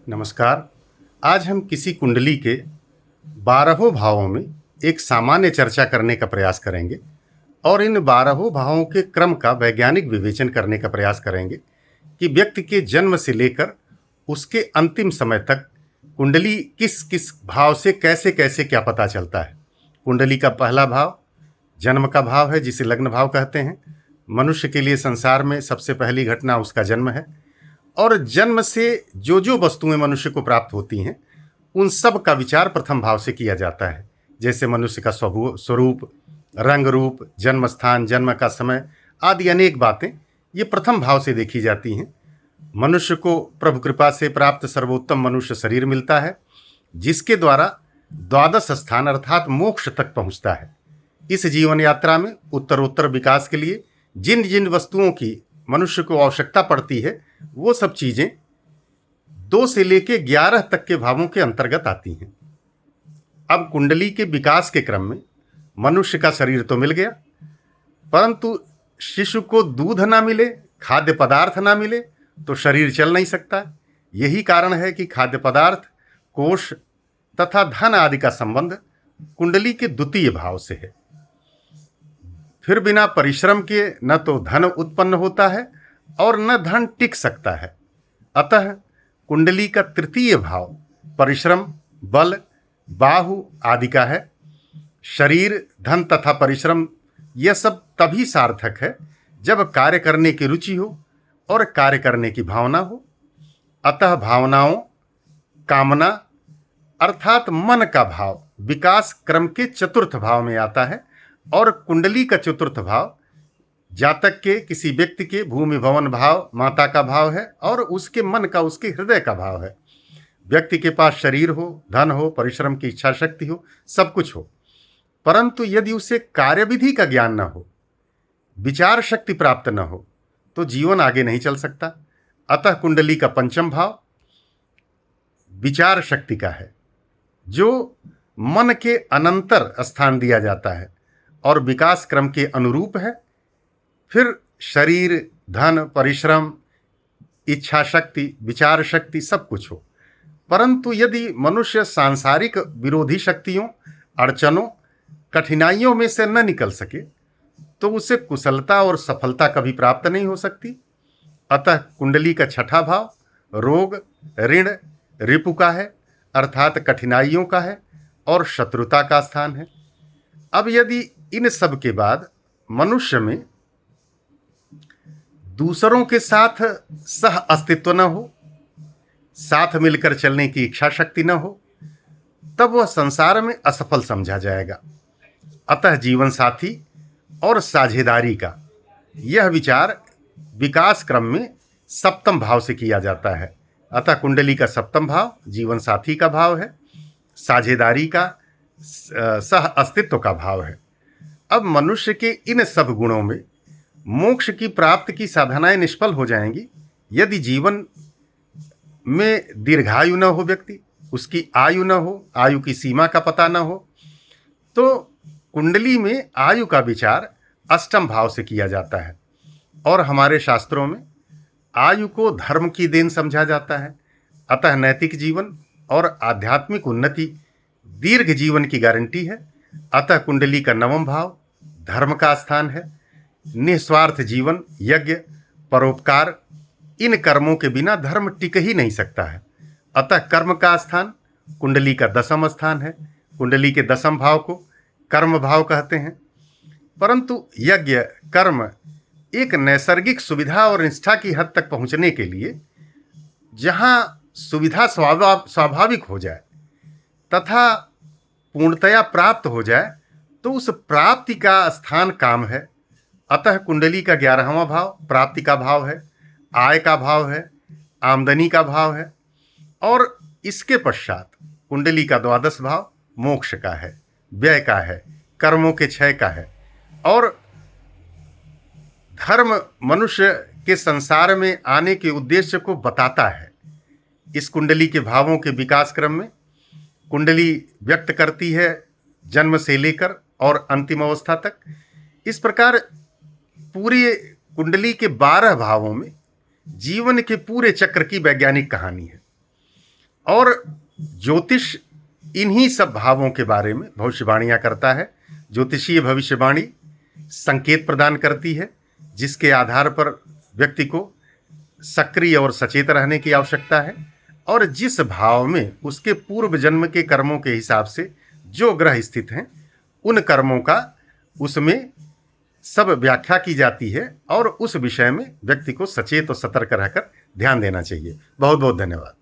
नमस्कार। आज हम किसी कुंडली के 12 भावों में एक सामान्य चर्चा करने का प्रयास करेंगे और इन 12 भावों के क्रम का वैज्ञानिक विवेचन करने का प्रयास करेंगे कि व्यक्ति के जन्म से लेकर उसके अंतिम समय तक कुंडली किस किस भाव से कैसे कैसे क्या पता चलता है। कुंडली का पहला भाव जन्म का भाव है, जिसे लग्न भाव कहते हैं। मनुष्य के लिए संसार में सबसे पहली घटना उसका जन्म है और जन्म से जो जो वस्तुएं मनुष्य को प्राप्त होती हैं उन सब का विचार प्रथम भाव से किया जाता है। जैसे मनुष्य का स्वरूप, रंग रूप, जन्म स्थान, जन्म का समय आदि अनेक बातें ये प्रथम भाव से देखी जाती हैं। मनुष्य को प्रभु कृपा से प्राप्त सर्वोत्तम मनुष्य शरीर मिलता है, जिसके द्वारा द्वादश स्थान अर्थात मोक्ष तक पहुंचता है। इस जीवन यात्रा में उत्तरोत्तर विकास के लिए जिन जिन वस्तुओं की मनुष्य को आवश्यकता पड़ती है वो सब चीजें 2 से लेकर 11 तक के भावों के अंतर्गत आती हैं। अब कुंडली के विकास के क्रम में मनुष्य का शरीर तो मिल गया, परंतु शिशु को दूध ना मिले, खाद्य पदार्थ ना मिले तो शरीर चल नहीं सकता। यही कारण है कि खाद्य पदार्थ, कोष तथा धन आदि का संबंध कुंडली के द्वितीय भाव से है। फिर बिना परिश्रम के न तो धन उत्पन्न होता है और न धन टिक सकता है। अतः कुंडली का तृतीय भाव परिश्रम, बल, बाहु आदि का है। शरीर, धन तथा परिश्रम यह सब तभी सार्थक है जब कार्य करने की रुचि हो और कार्य करने की भावना हो। अतः भावनाओं, कामना अर्थात मन का भाव विकास क्रम के चतुर्थ भाव में आता है और कुंडली का चतुर्थ भाव जातक के, किसी व्यक्ति के भूमि भवन भाव माता का भाव है और उसके मन का, उसके हृदय का भाव है। व्यक्ति के पास शरीर हो, धन हो, परिश्रम की इच्छा शक्ति हो, सब कुछ हो, परंतु यदि उसे कार्यविधि का ज्ञान न हो, विचार शक्ति प्राप्त न हो तो जीवन आगे नहीं चल सकता। अतः कुंडली का पंचम भाव विचार शक्ति का है, जो मन के अनंतर स्थान दिया जाता है और विकास क्रम के अनुरूप है। फिर शरीर, धन, परिश्रम, इच्छा शक्ति, विचार शक्ति सब कुछ हो, परंतु यदि मनुष्य सांसारिक विरोधी शक्तियों, अड़चनों, कठिनाइयों में से न निकल सके तो उसे कुशलता और सफलता कभी प्राप्त नहीं हो सकती। अतः कुंडली का छठा भाव रोग, ऋण, रिपु का है अर्थात कठिनाइयों का है और शत्रुता का स्थान है। अब यदि इन सब के बाद मनुष्य में दूसरों के साथ सह अस्तित्व न हो, साथ मिलकर चलने की इच्छा शक्ति न हो, तब वह संसार में असफल समझा जाएगा। अतः जीवन साथी और साझेदारी का यह विचार विकास क्रम में सप्तम भाव से किया जाता है। अतः कुंडली का सप्तम भाव जीवन साथी का भाव है, साझेदारी का, सह अस्तित्व का भाव है। अब मनुष्य के इन सब गुणों में मोक्ष की प्राप्ति की साधनाएं निष्फल हो जाएंगी यदि जीवन में दीर्घायु न हो, व्यक्ति उसकी आयु न हो, आयु की सीमा का पता न हो। तो कुंडली में आयु का विचार अष्टम भाव से किया जाता है और हमारे शास्त्रों में आयु को धर्म की देन समझा जाता है। अतः नैतिक जीवन और आध्यात्मिक उन्नति दीर्घ जीवन की गारंटी है। अतः कुंडली का नवम भाव धर्म का स्थान है। निस्वार्थ जीवन, यज्ञ, परोपकार, इन कर्मों के बिना धर्म टिक ही नहीं सकता है। अतः कर्म का स्थान कुंडली का दसम स्थान है। कुंडली के दसम भाव को कर्म भाव कहते हैं, परंतु यज्ञ, कर्म एक नैसर्गिक सुविधा और निष्ठा की हद तक पहुंचने के लिए जहां सुविधा स्वाभाविक हो जाए तथा पूर्णतया प्राप्त हो जाए तो उस प्राप्ति का स्थान काम है। अतः कुंडली का 11वां भाव प्राप्ति का भाव है, आय का भाव है, आमदनी का भाव है और इसके पश्चात कुंडली का 12वां भाव मोक्ष का है, व्यय का है, कर्मों के क्षय का है और धर्म मनुष्य के संसार में आने के उद्देश्य को बताता है। इस कुंडली के भावों के विकास क्रम में कुंडली व्यक्त करती है जन्म से लेकर और अंतिम अवस्था तक। इस प्रकार पूरी कुंडली के 12 भावों में जीवन के पूरे चक्र की वैज्ञानिक कहानी है। और ज्योतिष इन्हीं सब भावों के बारे में भविष्यवाणियाँ करता है। ज्योतिषीय भविष्यवाणी संकेत प्रदान करती है, जिसके आधार पर व्यक्ति को सक्रिय और सचेत रहने की आवश्यकता है, और जिस भाव में उसके पूर्व जन्म के कर्मों के हिसाब से जो ग्रह स्थित हैं, उन कर्मों का उसमें सब व्याख्या की जाती है, और उस विषय में व्यक्ति को सचेत और सतर्क रहकर ध्यान देना चाहिए। बहुत बहुत धन्यवाद।